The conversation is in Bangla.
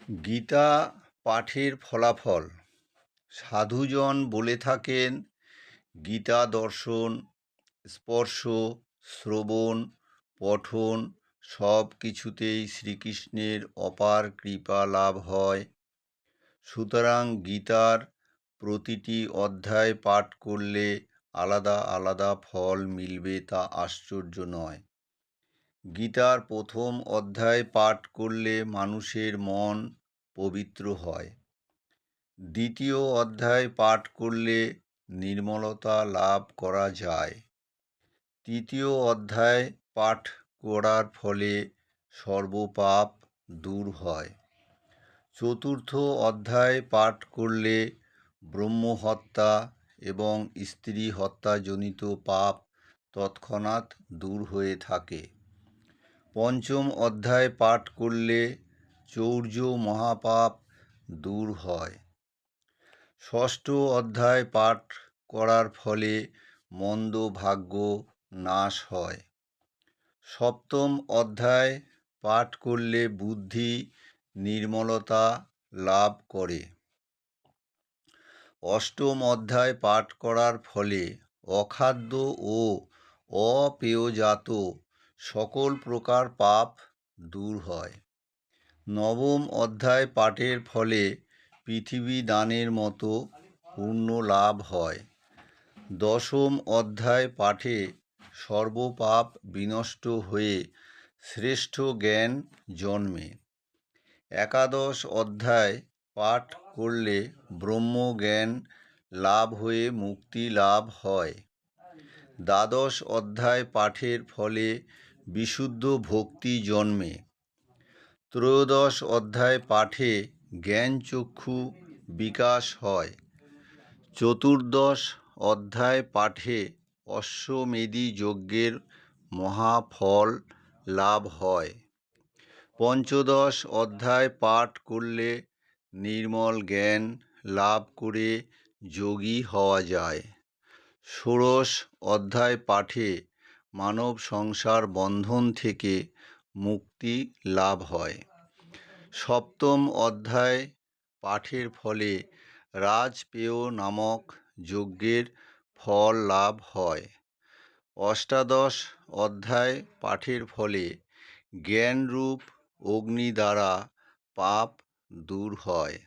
গীতা পাঠের ফলাফল। সাধুজন বলে থাকেন, গীতা দর্শন, স্পর্শ, শ্রবণ, পঠন সব কিছুতেই শ্রীকৃষ্ণের অপার কৃপা লাভ হয়। সুতরাং গীতার প্রতিটি অধ্যায় পাঠ করলে আলাদা আলাদা ফল মিলবে তা আশ্চর্য নয়। গীতার প্রথম অধ্যায় পাঠ করলে মানুষের মন পবিত্র হয়। দ্বিতীয় অধ্যায় পাঠ করলে নির্মলতা লাভ করা যায়। তৃতীয় অধ্যায় পাঠ করার ফলে সর্বপাপ দূর হয়। চতুর্থ অধ্যায় পাঠ করলে ব্রহ্মহত্যা এবং স্ত্রী হত্যাজনিত পাপ তৎক্ষণাৎ দূর হয়ে থাকে। পঞ্চম অধ্যায় পাঠ করলে চৌর্য মহাপাপ দূর হয়। ষষ্ঠ অধ্যায় পাঠ করার ফলে মন্দ ভাগ্য নাশ হয়। সপ্তম অধ্যায় পাঠ করলে বুদ্ধি নির্মলতা লাভ করে। অষ্টম অধ্যায় পাঠ করার ফলে অখাদ্য ও অপেয়জাত সকল প্রকার পাপ দূর হয়। নবম অধ্যায় পাঠের ফলে পৃথিবী দানের মতো পুণ্য লাভ হয়। দশম অধ্যায় পাঠে সর্বপাপ বিনষ্ট হয়ে শ্রেষ্ঠ জ্ঞান জন্মে। একাদশ অধ্যায় পাঠ করলে ব্রহ্মজ্ঞান লাভ হয়ে মুক্তি লাভ হয়। দ্বাদশ অধ্যায় পাঠের ফলে বিশুদ্ধ ভক্তি জন্মে। ত্রয়োদশ অধ্যায় পাঠে জ্ঞানচক্ষু বিকাশ হয়। চতুর্দশ অধ্যায় পাঠে অশ্বমেধী যজ্ঞের মহাফল লাভ হয়। পঞ্চদশ অধ্যায় পাঠ করলে নির্মল জ্ঞান লাভ করে যোগী হওয়া যায়। ষোড়শ অধ্যায় পাঠে মানব সংসার বন্ধন থেকে মুক্তি লাভ হয়। সপ্তম অধ্যায় পাঠের ফলে রাজপেয় নামক যজ্ঞের ফল লাভ হয়। অষ্টাদশ অধ্যায় পাঠের ফলে জ্ঞানরূপ অগ্নি দ্বারা পাপ দূর হয়।